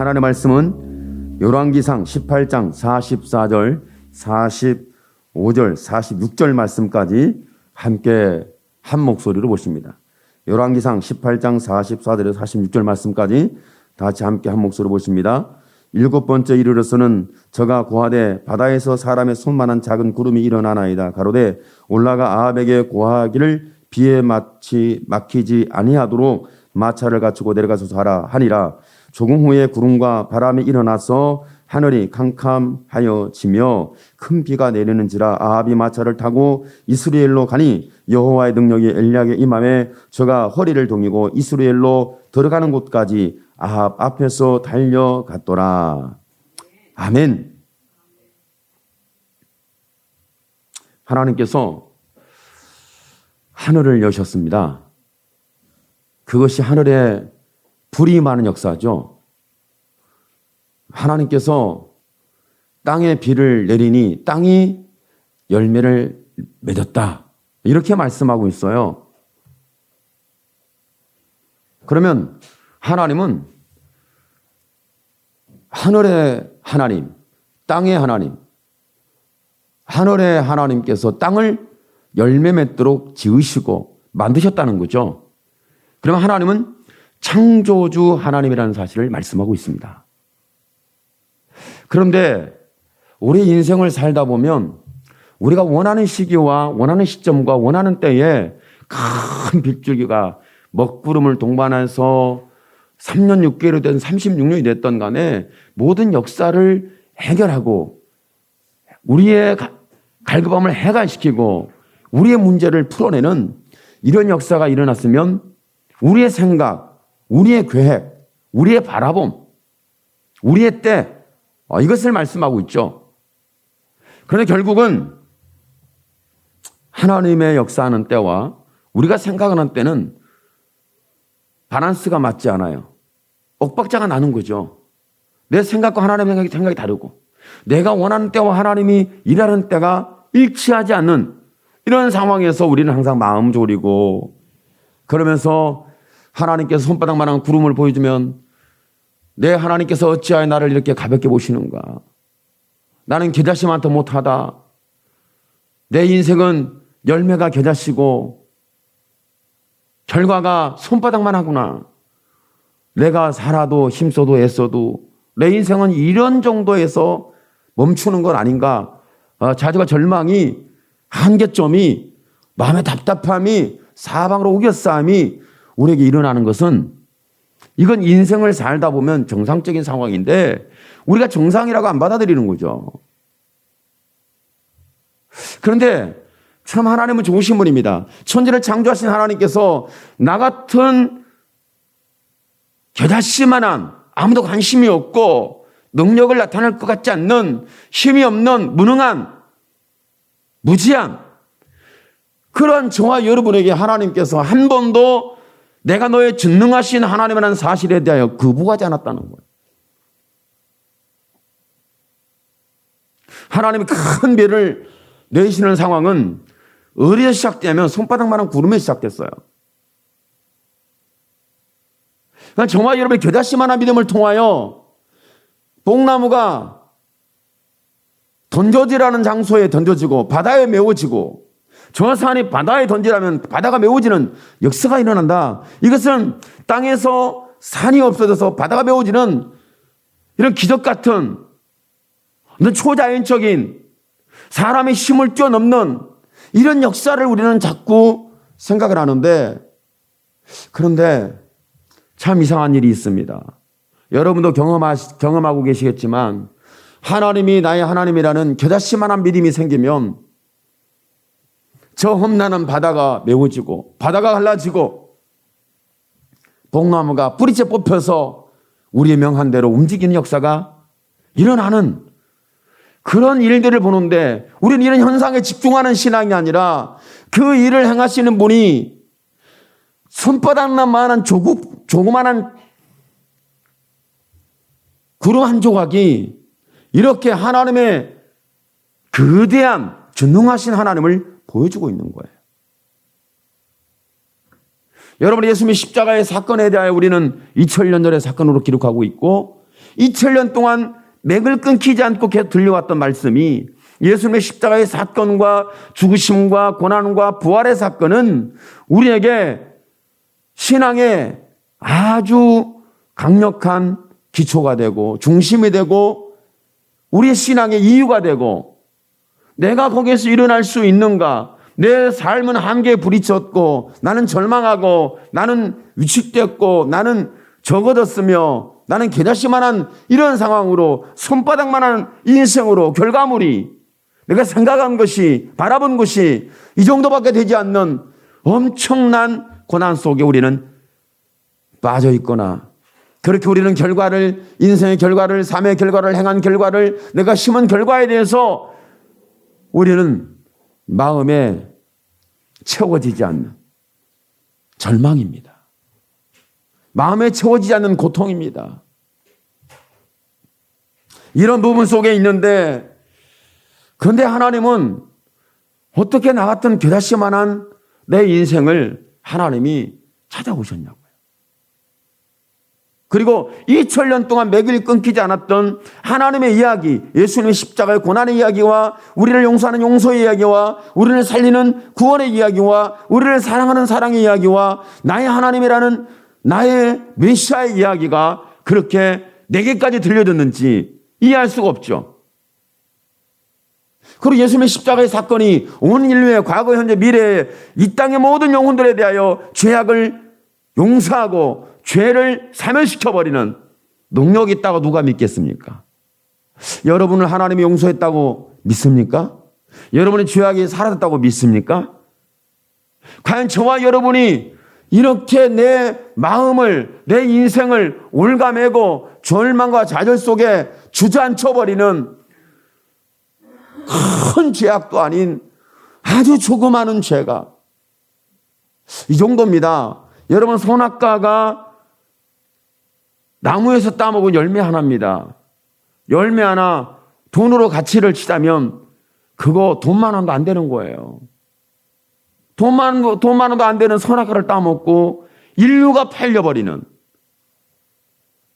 하나님의 말씀은 열왕기상 18장 44절, 45절, 46절 말씀까지 함께 한 목소리로 보십니다. 열왕기상 18장 44절에서 46절 말씀까지 다 같이 함께 한 목소리로 보십니다. 일곱 번째 이르러서는 저가 고하되 바다에서 사람의 손만한 작은 구름이 일어나나이다. 가로되 올라가 아합에게 고하기를 비에 막히지 아니하도록 마차를 갖추고 내려가서 하라 하니라. 조금 후에 구름과 바람이 일어나서 하늘이 캄캄하여 지며 큰 비가 내리는지라. 아합이 마차를 타고 이스라엘로 가니 여호와의 능력이 엘리야에게 임함에 저가 허리를 동이고 이스라엘로 들어가는 곳까지 아합 앞에서 달려갔더라. 아멘. 하나님께서 하늘을 여셨습니다. 그것이 하늘에 불이 많은 역사죠. 하나님께서 땅에 비를 내리니 땅이 열매를 맺었다. 이렇게 말씀하고 있어요. 그러면 하나님은 하늘의 하나님, 땅의 하나님, 하늘의 하나님께서 땅을 열매 맺도록 지으시고 만드셨다는 거죠. 그러면 하나님은 창조주 하나님이라는 사실을 말씀하고 있습니다. 그런데 우리 인생을 살다 보면 우리가 원하는 시기와 원하는 시점과 원하는 때에 큰 빗줄기가 먹구름을 동반해서 3년 6개월이 된 36년이 됐던 간에 모든 역사를 해결하고 우리의 갈급함을 해결시키고 우리의 문제를 풀어내는 이런 역사가 일어났으면 우리의 생각, 우리의 계획, 우리의 바라봄, 우리의 때 이것을 말씀하고 있죠. 그런데 결국은 하나님의 역사하는 때와 우리가 생각하는 때는 밸런스가 맞지 않아요. 엇박자가 나는 거죠. 내 생각과 하나님의 생각이 다르고 내가 원하는 때와 하나님이 일하는 때가 일치하지 않는 이런 상황에서 우리는 항상 마음 졸이고 그러면서 하나님께서 손바닥만한 구름을 보여주면 내 하나님께서 어찌하여 나를 이렇게 가볍게 보시는가. 나는 겨자씨만도 못하다. 내 인생은 열매가 겨자씨고 결과가 손바닥만 하구나. 내가 살아도 힘써도 애써도 내 인생은 이런 정도에서 멈추는 건 아닌가. 좌절과 절망이 한계점이 마음의 답답함이 사방으로 우겨싸움이 우리에게 일어나는 것은 이건 인생을 살다 보면 정상적인 상황인데 우리가 정상이라고 안 받아들이는 거죠. 그런데 참 하나님은 좋으신 분입니다. 천지를 창조하신 하나님께서 나 같은 겨자씨만한 아무도 관심이 없고 능력을 나타낼 것 같지 않는 힘이 없는 무능한 무지한 그런 저와 여러분에게 하나님께서 한 번도 내가 너의 전능하신 하나님이라는 사실에 대하여 거부하지 않았다는 거예요. 하나님이 큰 비를 내리시는 상황은 어디서 시작되면 손바닥만한 구름에 시작됐어요. 그러니까 저와 여러분의 겨자씨만한 믿음을 통하여 복나무가 던져지라는 장소에 던져지고 바다에 메워지고 저 산이 바다에 던지라면 바다가 메워지는 역사가 일어난다. 이것은 땅에서 산이 없어져서 바다가 메워지는 이런 기적 같은 초자연적인 사람의 힘을 뛰어넘는 이런 역사를 우리는 자꾸 생각을 하는데 그런데 참 이상한 일이 있습니다. 여러분도 경험하고 계시겠지만 하나님이 나의 하나님이라는 겨자씨만한 믿음이 생기면 저 험난한 바다가 메워지고 바다가 갈라지고 복나무가 뿌리째 뽑혀서 우리의 명한대로 움직이는 역사가 일어나는 그런 일들을 보는데 우리는 이런 현상에 집중하는 신앙이 아니라 그 일을 행하시는 분이 손바닥만한 조그만한 구름 한 조각이 이렇게 하나님의 거대한 전능하신 하나님을 보여주고 있는 거예요. 여러분, 예수님의 십자가의 사건에 대하여 우리는 2000년 전의 사건으로 기록하고 있고 2000년 동안 맥을 끊기지 않고 계속 들려왔던 말씀이 예수님의 십자가의 사건과 죽으심과 고난과 부활의 사건은 우리에게 신앙의 아주 강력한 기초가 되고 중심이 되고 우리의 신앙의 이유가 되고 내가 거기에서 일어날 수 있는가? 내 삶은 한계에 부딪혔고 나는 절망하고 나는 위축됐고 나는 적어졌으며 나는 개자씨만한 이런 상황으로 손바닥만한 인생으로 결과물이 내가 생각한 것이 바라본 것이 이 정도밖에 되지 않는 엄청난 고난 속에 우리는 빠져 있거나 그렇게 우리는 결과를 인생의 결과를 삶의 결과를 행한 결과를 내가 심은 결과에 대해서 우리는 마음에 채워지지 않는 절망입니다. 마음에 채워지지 않는 고통입니다. 이런 부분 속에 있는데 그런데 하나님은 어떻게 나 같은 겨자씨만한 내 인생을 하나님이 찾아오셨냐고요. 그리고 2000년 동안 맥을 끊기지 않았던 하나님의 이야기, 예수님의 십자가의 고난의 이야기와 우리를 용서하는 용서의 이야기와 우리를 살리는 구원의 이야기와 우리를 사랑하는 사랑의 이야기와 나의 하나님이라는 나의 메시아의 이야기가 그렇게 내게까지 들려졌는지 이해할 수가 없죠. 그리고 예수님의 십자가의 사건이 온 인류의 과거, 현재, 미래에 이 땅의 모든 영혼들에 대하여 죄악을 용서하고 죄를 사면시켜버리는 능력이 있다고 누가 믿겠습니까? 여러분을 하나님이 용서했다고 믿습니까? 여러분의 죄악이 사라졌다고 믿습니까? 과연 저와 여러분이 이렇게 내 마음을, 내 인생을 올가매고 절망과 좌절 속에 주저앉혀버리는 큰 죄악도 아닌 아주 조그마한 죄가 이 정도입니다. 여러분, 선악과가 나무에서 따먹은 열매 하나입니다. 열매 하나 돈으로 가치를 치자면 그거 돈만 원도 안 되는 거예요. 돈만 원도 안 되는 선악과를 따먹고 인류가 팔려버리는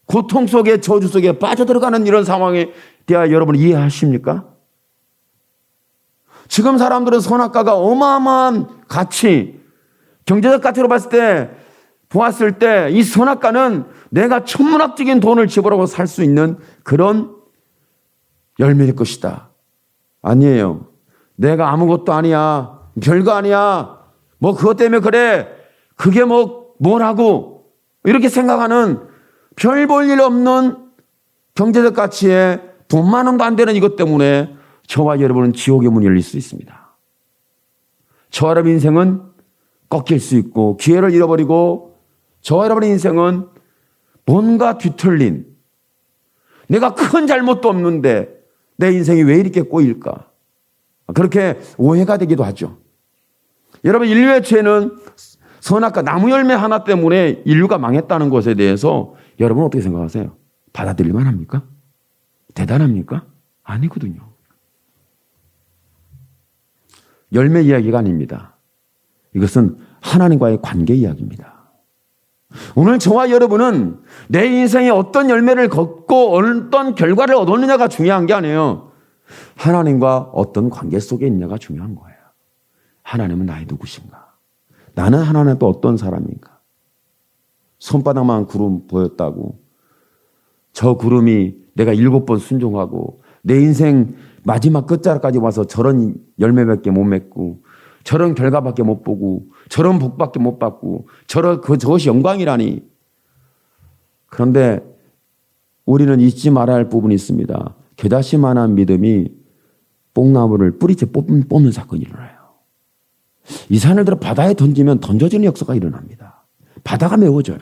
고통 속에 저주 속에 빠져들어가는 이런 상황에 대하여 여러분 이해하십니까? 지금 사람들은 선악과가 어마어마한 가치, 경제적 가치로 보았을 때 이 선악과는 내가 천문학적인 돈을 지불하고 살 수 있는 그런 열매일 것이다. 아니에요. 내가 아무것도 아니야. 별거 아니야. 뭐 그것 때문에 그래. 그게 뭐라고. 이렇게 생각하는 별 볼 일 없는 경제적 가치에 돈만 원도 안 되는 이것 때문에 저와 여러분은 지옥의 문이 열릴 수 있습니다. 저와 여러분의 인생은 꺾일 수 있고 기회를 잃어버리고 저와 여러분의 인생은 뭔가 뒤틀린 내가 큰 잘못도 없는데 내 인생이 왜 이렇게 꼬일까? 그렇게 오해가 되기도 하죠. 여러분, 인류의 죄는 선악과 나무 열매 하나 때문에 인류가 망했다는 것에 대해서 여러분 어떻게 생각하세요? 받아들일만 합니까? 대단합니까? 아니거든요. 열매 이야기가 아닙니다. 이것은 하나님과의 관계 이야기입니다. 오늘 저와 여러분은 내 인생에 어떤 열매를 걷고 어떤 결과를 얻었느냐가 중요한 게 아니에요. 하나님과 어떤 관계 속에 있느냐가 중요한 거예요. 하나님은 나의 누구신가? 나는 하나님 또 어떤 사람인가? 손바닥만 구름 보였다고 저 구름이 내가 7번 순종하고 내 인생 마지막 끝자락까지 와서 저런 열매밖에 못 맺고 저런 결과밖에 못 보고 저런 복밖에 못 받고 저것이 영광이라니. 그런데 우리는 잊지 말아야 할 부분이 있습니다. 겨자씨만한 믿음이 뽕나무를 뿌리째 뽑는 사건이 일어나요. 이 산을 들어 바다에 던지면 던져지는 역사가 일어납니다. 바다가 메워져요.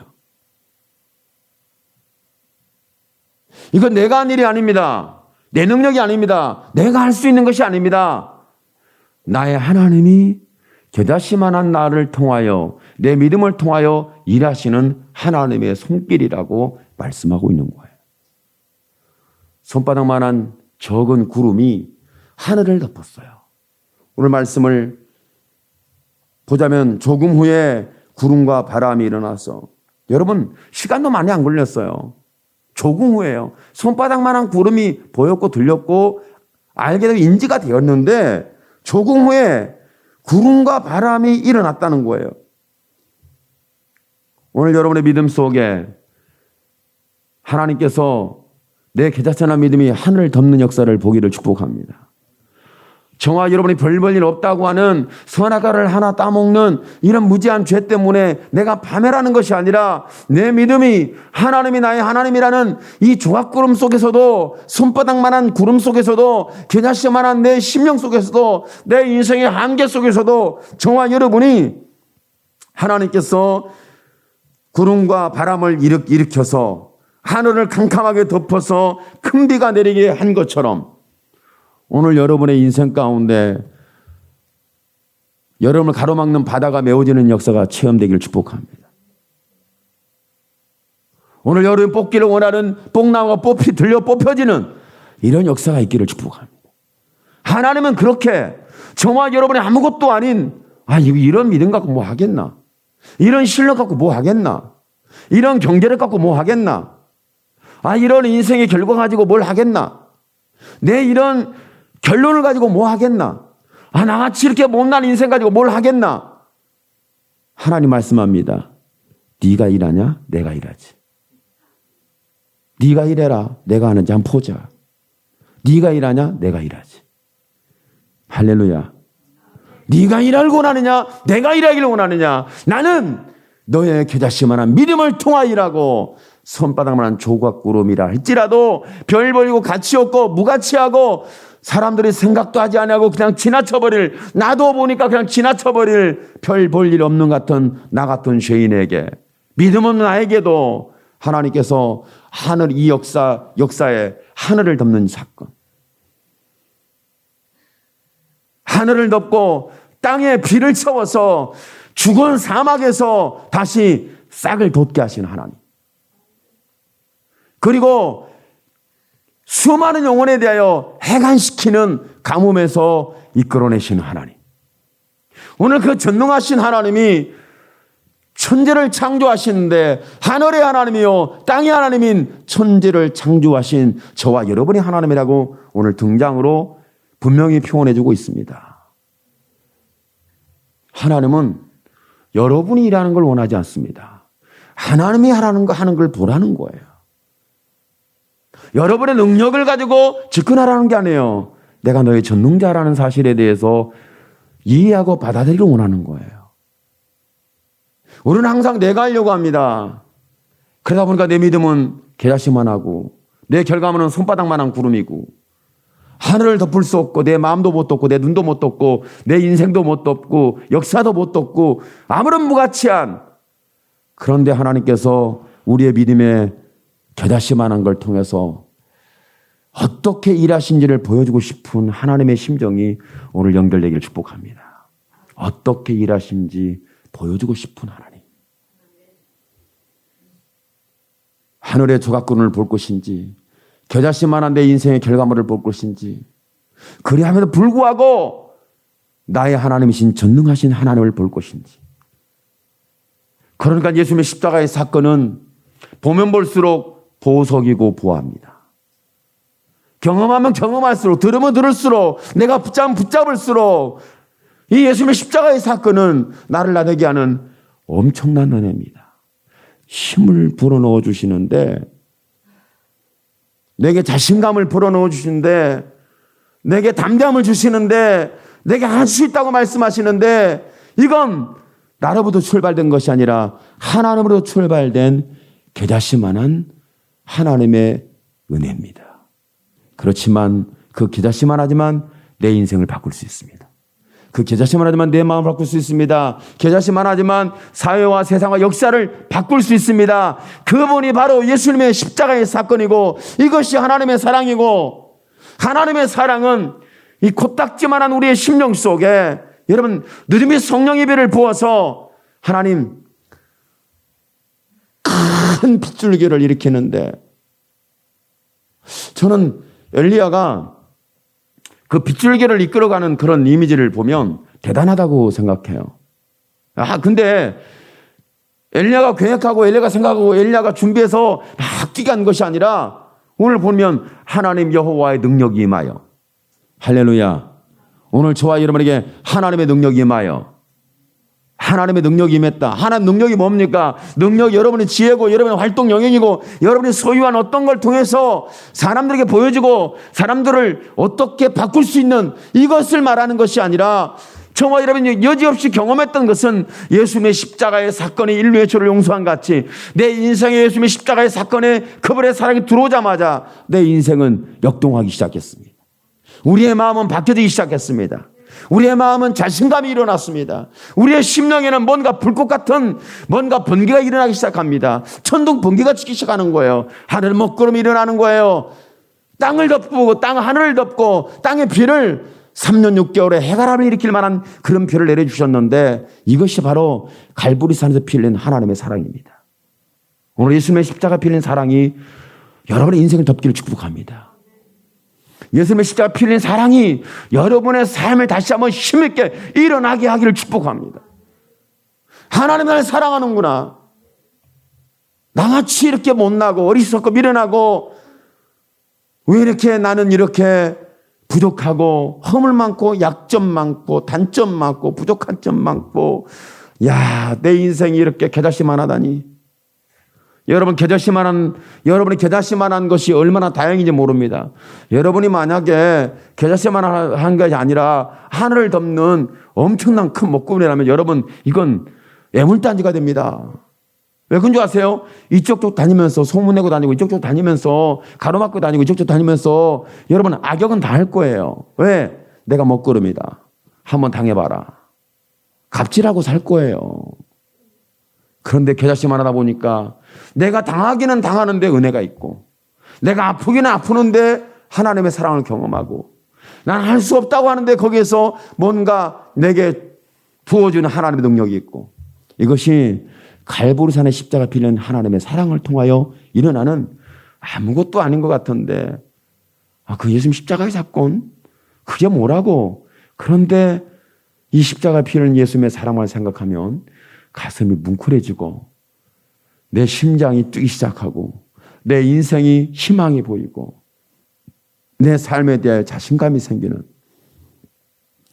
이건 내가 한 일이 아닙니다. 내 능력이 아닙니다. 내가 할 수 있는 것이 아닙니다. 나의 하나님이 겨자씨만한 나를 통하여 내 믿음을 통하여 일하시는 하나님의 손길이라고 말씀하고 있는 거예요. 손바닥만한 적은 구름이 하늘을 덮었어요. 오늘 말씀을 보자면 조금 후에 구름과 바람이 일어나서 여러분 시간도 많이 안 걸렸어요. 조금 후에요. 손바닥만한 구름이 보였고 들렸고 알게 되고 인지가 되었는데 조금 후에 구름과 바람이 일어났다는 거예요. 오늘 여러분의 믿음 속에 하나님께서 내 개자천한 믿음이 하늘을 덮는 역사를 보기를 축복합니다. 저와 여러분이 별 볼 일 없다고 하는 선악과를 하나 따먹는 이런 무지한 죄 때문에 내가 파멸하는 것이 아니라 내 믿음이 하나님이 나의 하나님이라는 이 조각구름 속에서도 손바닥만한 구름 속에서도 겨자씨만한 내 심령 속에서도 내 인생의 한계 속에서도 저와 여러분이 하나님께서 구름과 바람을 일으켜서 하늘을 캄캄하게 덮어서 큰 비가 내리게 한 것처럼 오늘 여러분의 인생 가운데 여러분을 가로막는 바다가 메워지는 역사가 체험되기를 축복합니다. 오늘 여러분 뽑기를 원하는 뽕나무가 뽑혀지는 이런 역사가 있기를 축복합니다. 하나님은 그렇게 저와 여러분이 아무것도 아닌 이런 믿음 갖고 뭐 하겠나? 이런 실력 갖고 뭐 하겠나? 이런 경제력 갖고 뭐 하겠나? 이런 인생의 결과 가지고 뭘 하겠나? 내 이런 결론을 가지고 뭐 하겠나? 나같이 이렇게 못난 인생 가지고 뭘 하겠나? 하나님 말씀합니다. 네가 일하냐? 내가 일하지. 네가 일해라. 내가 하는지 한번 보자. 네가 일하냐? 내가 일하지. 할렐루야. 네가 일하길 원하느냐? 내가 일하기를 원하느냐? 나는 너의 겨자씨만한 믿음을 통하여 일하고 손바닥만한 조각구름이라 할지라도 별 벌리고 가치 없고 무가치하고 사람들이 생각도 하지 않고 그냥 지나쳐버릴, 나도 보니까 그냥 지나쳐버릴 별 볼 일 없는 같은 나 같은 죄인에게, 믿음 없는 나에게도 하나님께서 이 역사에 하늘을 덮는 사건, 하늘을 덮고 땅에 비를 채워서 죽은 사막에서 다시 싹을 돋게 하시는 하나님, 그리고 수많은 영혼에 대하여 해관시키는 가뭄에서 이끌어내시는 하나님, 오늘 그 전능하신 하나님이 천지를 창조하시는데 하늘의 하나님이요 땅의 하나님인 천지를 창조하신 저와 여러분의 하나님이라고 오늘 등장으로 분명히 표현해주고 있습니다. 하나님은 여러분이 일하는 걸 원하지 않습니다. 하나님이 하는 걸 보라는 거예요. 여러분의 능력을 가지고 접근하라는 게 아니에요. 내가 너의 전능자라는 사실에 대해서 이해하고 받아들이기를 원하는 거예요. 우리는 항상 내가 하려고 합니다. 그러다 보니까 내 믿음은 겨자씨만 하고 내 결과물은 손바닥만한 구름이고 하늘을 덮을 수 없고 내 마음도 못 덮고 내 눈도 못 덮고 내 인생도 못 덮고 역사도 못 덮고 아무런 무가치한, 그런데 하나님께서 우리의 믿음의 겨자씨만한 걸 통해서 어떻게 일하신지를 보여주고 싶은 하나님의 심정이 오늘 연결되기를 축복합니다. 어떻게 일하신지 보여주고 싶은 하나님. 하늘의 조각구름을 볼 것인지 겨자씨만한 내 인생의 결과물을 볼 것인지, 그리함에도 불구하고 나의 하나님이신 전능하신 하나님을 볼 것인지. 그러니까 예수님의 십자가의 사건은 보면 볼수록 보석이고 보아합니다. 경험하면 경험할수록, 들으면 들을수록, 내가 붙잡을수록 이 예수님의 십자가의 사건은 나를 나되게 하는 엄청난 은혜입니다. 힘을 불어넣어 주시는데, 내게 자신감을 불어넣어 주시는데, 내게 담대함을 주시는데, 내게 할 수 있다고 말씀하시는데, 이건 나로부터 출발된 것이 아니라 하나님으로 출발된 겨자씨만한 하나님의 은혜입니다. 그렇지만 그 겨자씨만 하지만 내 인생을 바꿀 수 있습니다. 그 겨자씨만 하지만 내 마음을 바꿀 수 있습니다. 겨자씨만 하지만 사회와 세상과 역사를 바꿀 수 있습니다. 그분이 바로 예수님의 십자가의 사건이고, 이것이 하나님의 사랑이고, 하나님의 사랑은 이 코딱지만한 우리의 심령 속에, 여러분, 느림의 성령의 비를 부어서 하나님 큰 빗줄기를 일으키는데, 저는 엘리야가 그 빗줄기를 이끌어가는 그런 이미지를 보면 대단하다고 생각해요. 근데 엘리야가 계획하고 엘리야가 생각하고 엘리야가 준비해서 막 뛰어간 것이 아니라 오늘 보면 하나님 여호와의 능력이 임하여, 할렐루야, 오늘 저와 여러분에게 하나님의 능력이 임하여, 하나님의 능력이 임했다. 하나님 능력이 뭡니까? 능력이 여러분의 지혜고 여러분의 활동 영역이고 여러분이 소유한 어떤 걸 통해서 사람들에게 보여주고 사람들을 어떻게 바꿀 수 있는 이것을 말하는 것이 아니라, 저와 여러분이 여지없이 경험했던 것은 예수님의 십자가의 사건이 인류의 죄를 용서한 같이 내 인생에 예수님의 십자가의 사건에 그분의 사랑이 들어오자마자 내 인생은 역동하기 시작했습니다. 우리의 마음은 바뀌어지기 시작했습니다. 우리의 마음은 자신감이 일어났습니다. 우리의 심령에는 뭔가 불꽃 같은 뭔가 번개가 일어나기 시작합니다. 천둥 번개가 치기 시작하는 거예요. 하늘 먹구름이 일어나는 거예요. 땅을 덮고 하늘을 덮고 땅의 비를 3년 6개월에 해바람을 일으킬 만한 그런 비를 내려주셨는데, 이것이 바로 갈보리산에서 피 흘린 하나님의 사랑입니다. 오늘 예수님의 십자가 피 흘린 사랑이 여러분의 인생을 덮기를 축복합니다. 예수님의 십자가 피 흘린 사랑이 여러분의 삶을 다시 한번 힘있게 일어나게 하기를 축복합니다. 하나님 나를 사랑하는구나. 나같이 이렇게 못나고 어리석고 미련하고 왜 이렇게 나는 이렇게 부족하고 허물 많고 약점 많고 단점 많고 부족한 점 많고, 야, 내 인생이 이렇게 겨자씨만 하다니. 여러분이 겨자씨만 한 것이 얼마나 다행인지 모릅니다. 여러분이 만약에 겨자씨만 한 것이 아니라 하늘을 덮는 엄청난 큰 먹구름이라면 여러분, 이건 애물단지가 됩니다. 왜 그런 줄 아세요? 이쪽도 다니면서 소문내고 다니고 이쪽도 다니면서 가로막고 다니고 이쪽도 다니면서 여러분 악역은 다 할 거예요. 왜? 내가 먹구름이다. 한번 당해봐라. 갑질하고 살 거예요. 그런데 겨자씨만 하다 보니까 내가 당하기는 당하는데 은혜가 있고, 내가 아프기는 아프는데 하나님의 사랑을 경험하고, 난 할 수 없다고 하는데 거기에서 뭔가 내게 부어주는 하나님의 능력이 있고, 이것이 갈보리산의 십자가 피 흘린 하나님의 사랑을 통하여 일어나는 아무것도 아닌 것 같은데, 그 예수님 십자가의 사건 그게 뭐라고. 그런데 이 십자가 피 흘린 예수님의 사랑을 생각하면 가슴이 뭉클해지고 내 심장이 뛰기 시작하고 내 인생이 희망이 보이고 내 삶에 대해 자신감이 생기는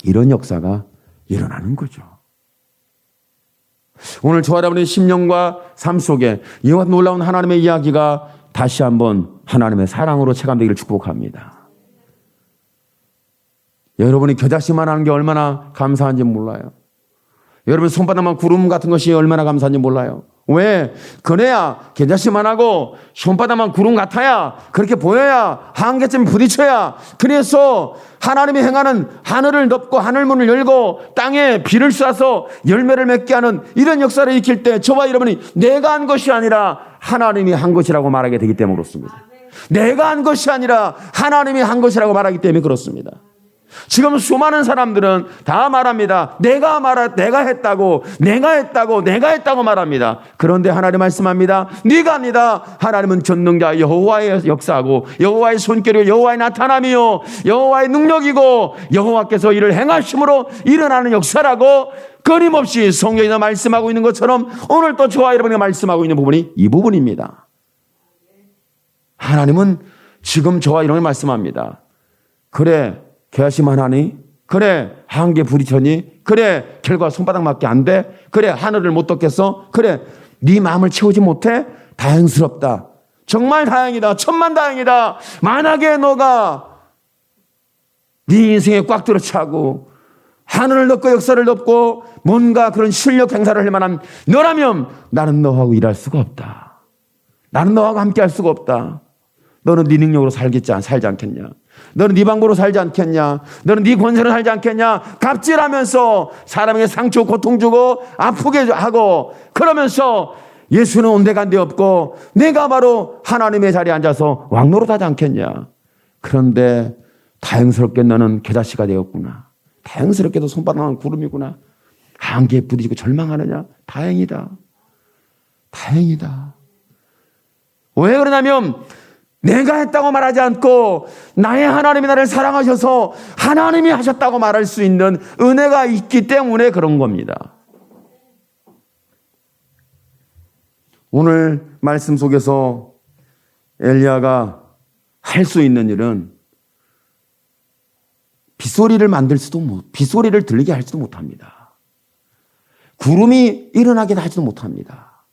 이런 역사가 일어나는 거죠. 오늘 저와 여러분의 심령과 삶 속에 이와 놀라운 하나님의 이야기가 다시 한번 하나님의 사랑으로 체감되기를 축복합니다. 여러분이 겨자씨만 하는 게 얼마나 감사한지 몰라요. 여러분 손바닥만 구름 같은 것이 얼마나 감사한지 몰라요. 왜? 그래야 겨자씨만 하고 손바닥만 구름 같아야, 그렇게 보여야, 한계점에 부딪혀야, 그래서 하나님이 행하는 하늘을 덮고 하늘문을 열고 땅에 비를 쏴서 열매를 맺게 하는 이런 역사를 익힐 때 저와 여러분이 내가 한 것이 아니라 하나님이 한 것이라고 말하게 되기 때문에 그렇습니다. 내가 한 것이 아니라 하나님이 한 것이라고 말하기 때문에 그렇습니다. 지금 수많은 사람들은 다 말합니다. 내가 했다고 말합니다. 그런데 하나님 말씀합니다. 네가 아니다. 하나님은 전능자 여호와의 역사고 여호와의 손길이고 여호와의 나타남이요 여호와의 능력이고 여호와께서 이를 행하심으로 일어나는 역사라고 끊임없이 성경에서 말씀하고 있는 것처럼 오늘 또 저와 여러분이 말씀하고 있는 부분이 이 부분입니다. 하나님은 지금 저와 여러분이 말씀합니다. 그래, 겨자씨만 하니? 그래, 한계 부딪혔니? 그래, 결과 손바닥밖에 안 돼? 그래, 하늘을 못 덮겠어? 그래, 네 마음을 채우지 못해? 다행스럽다. 정말 다행이다. 천만다행이다. 만약에 너가 네 인생에 꽉 들어차고 하늘을 덮고 역사를 덮고 뭔가 그런 실력 행사를 할 만한 너라면 나는 너하고 일할 수가 없다. 나는 너하고 함께 할 수가 없다. 너는 네 능력으로 살지 않겠냐? 너는 네 방법으로 살지 않겠냐? 너는 네 권세로 살지 않겠냐? 갑질하면서 사람에게 상처 고통 주고 아프게 하고 그러면서 예수는 온데간데 없고 내가 바로 하나님의 자리에 앉아서 왕노릇하지 않겠냐? 그런데 다행스럽게 너는 겨자씨가 되었구나. 다행스럽게도 손바닥은 구름이구나. 한계에 부딪히고 절망하느냐? 다행이다. 다행이다. 왜 그러냐면 내가 했다고 말하지 않고 나의 하나님이 나를 사랑하셔서 하나님이 하셨다고 말할 수 있는 은혜가 있기 때문에 그런 겁니다. 오늘 말씀 속에서 엘리야가 할 수 있는 일은 빗소리를 들리게 할지도 못합니다. 구름이 일어나게 하지도 못합니다.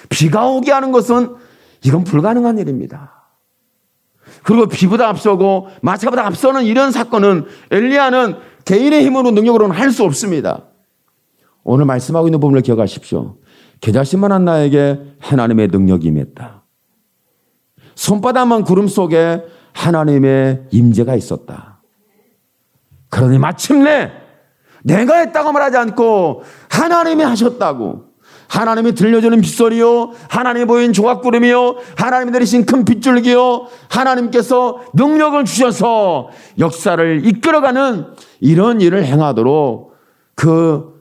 비가 오게 하는 것은 이건 불가능한 일입니다. 그리고 비보다 앞서고 마차보다 앞서는 이런 사건은 엘리야는 개인의 힘으로 능력으로는 할 수 없습니다. 오늘 말씀하고 있는 부분을 기억하십시오. 겨자씨만한 나에게 하나님의 능력이 임했다. 손바닥만 구름 속에 하나님의 임재가 있었다. 그러니 마침내 내가 했다고 말하지 않고 하나님이 하셨다고, 하나님이 들려주는 빗소리요, 하나님이 보인 조각구름이요, 하나님이 내리신 큰 빗줄기요, 하나님께서 능력을 주셔서 역사를 이끌어가는 이런 일을 행하도록 그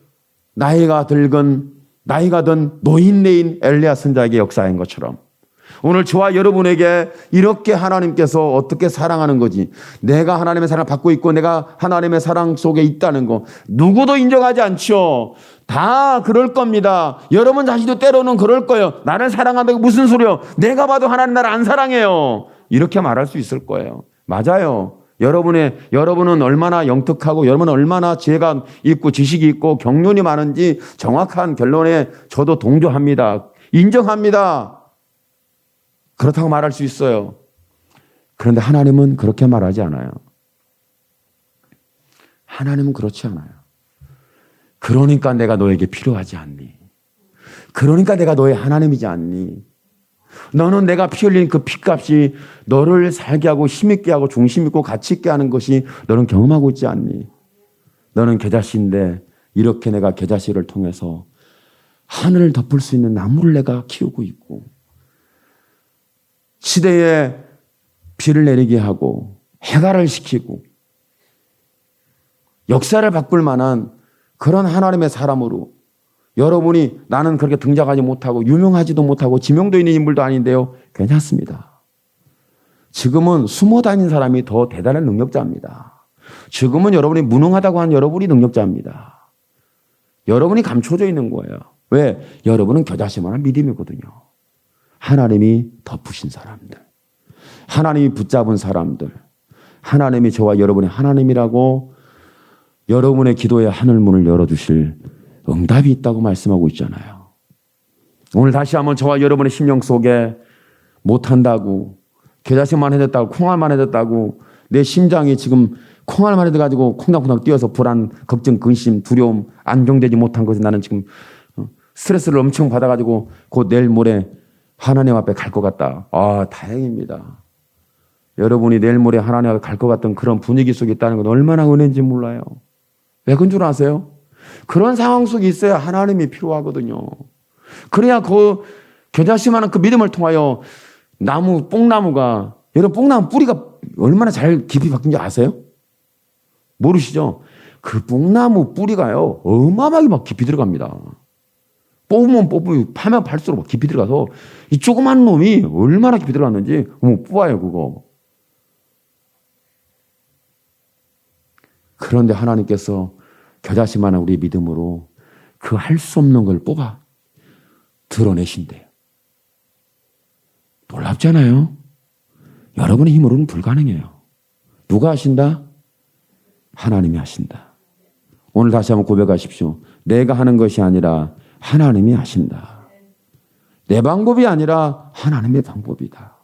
나이가 든 노인네인 엘리야 선지자에게 역사한 것처럼 오늘 저와 여러분에게 이렇게 하나님께서 어떻게 사랑하는 거지, 내가 하나님의 사랑을 받고 있고 내가 하나님의 사랑 속에 있다는 거 누구도 인정하지 않죠. 다 그럴 겁니다. 여러분 자신도 때로는 그럴 거예요. 나를 사랑한다고 무슨 소리요? 내가 봐도 하나님 나를 안 사랑해요. 이렇게 말할 수 있을 거예요. 맞아요. 여러분은 얼마나 영특하고 여러분은 얼마나 지혜가 있고 지식이 있고 경륜이 많은지 정확한 결론에 저도 동조합니다. 인정합니다. 그렇다고 말할 수 있어요. 그런데 하나님은 그렇게 말하지 않아요. 하나님은 그렇지 않아요. 그러니까 내가 너에게 필요하지 않니? 그러니까 내가 너의 하나님이지 않니? 너는 내가 피 흘린 그 피값이 너를 살게 하고 힘있게 하고 중심 있고 가치 있게 하는 것이 너는 경험하고 있지 않니? 너는 겨자씨인데 이렇게 내가 겨자씨를 통해서 하늘을 덮을 수 있는 나무를 내가 키우고 있고 시대에 비를 내리게 하고 해갈을 시키고 역사를 바꿀 만한 그런 하나님의 사람으로 여러분이 나는 그렇게 등장하지 못하고 유명하지도 못하고 지명도 있는 인물도 아닌데요. 괜찮습니다. 지금은 숨어 다니는 사람이 더 대단한 능력자입니다. 지금은 여러분이 무능하다고 하는 여러분이 능력자입니다. 여러분이 감춰져 있는 거예요. 왜? 여러분은 겨자씨만한 믿음이거든요. 하나님이 덮으신 사람들, 하나님이 붙잡은 사람들, 하나님이 저와 여러분의 하나님이라고 여러분의 기도의 하늘문을 열어주실 응답이 있다고 말씀하고 있잖아요. 오늘 다시 한번 저와 여러분의 심령 속에 못한다고, 겨자씨만 해댔다고, 콩알만 해댔다고, 내 심장이 지금 콩알만 해대가지고 콩닥콩닥 뛰어서 불안, 걱정, 근심, 두려움, 안정되지 못한 것에 나는 지금 스트레스를 엄청 받아가지고 곧 내일 모레 하나님 앞에 갈 것 같다. 아, 다행입니다. 여러분이 내일 모레 하나님 앞에 갈 것 같은 그런 분위기 속에 있다는 건 얼마나 은혜인지 몰라요. 왜 그런 줄 아세요? 그런 상황 속에 있어야 하나님이 필요하거든요. 그래야 그 겨자씨만한 그 믿음을 통하여 뽕나무가, 여러분 뽕나무 뿌리가 얼마나 잘 깊이 박힌지 아세요? 모르시죠? 그 뽕나무 뿌리가요, 어마어마하게 막 깊이 들어갑니다. 뽑으면 파면 팔수록 막 깊이 들어가서 이 조그만 놈이 얼마나 깊이 들어갔는지 뽑아요, 그거. 그런데 하나님께서 겨자씨만한 우리 믿음으로 그 할 수 없는 걸 뽑아 드러내신대요. 놀랍잖아요. 여러분의 힘으로는 불가능해요. 누가 하신다? 하나님이 하신다. 오늘 다시 한번 고백하십시오. 내가 하는 것이 아니라 하나님이 하신다. 내 방법이 아니라 하나님의 방법이다.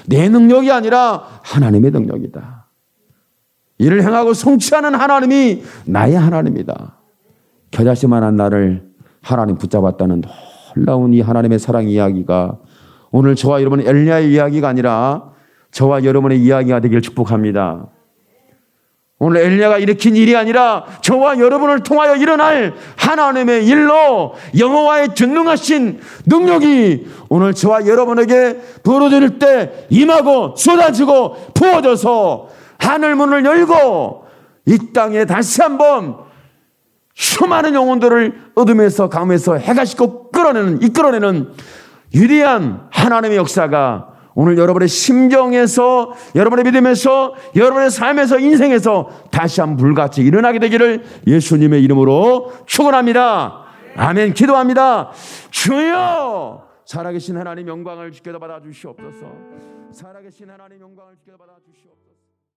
내 능력이 아니라 하나님의 능력이다. 이를 행하고 성취하는 하나님이 나의 하나님이다. 겨자씨만한 나를 하나님 붙잡았다는 놀라운 이 하나님의 사랑 이야기가 오늘 저와 여러분의 엘리야의 이야기가 아니라 저와 여러분의 이야기가 되길 축복합니다. 오늘 엘리야가 일으킨 일이 아니라 저와 여러분을 통하여 일어날 하나님의 일로 여호와의 전능하신 능력이 오늘 저와 여러분에게 벌어질 때 임하고 쏟아지고 부어져서 하늘문을 열고 이 땅에 다시 한번 수많은 영혼들을 어둠에서 감에서 해가시고 이끌어내는 위대한 하나님의 역사가 오늘 여러분의 심정에서, 여러분의 믿음에서, 여러분의 삶에서, 인생에서 다시 한번 불같이 일어나게 되기를 예수님의 이름으로 축원합니다. 아멘. 기도합니다. 주여 살아계신 하나님 영광을 주께 받아 주시옵소서. 살아계신 하나님 영광을 주께 받아 주시옵소서.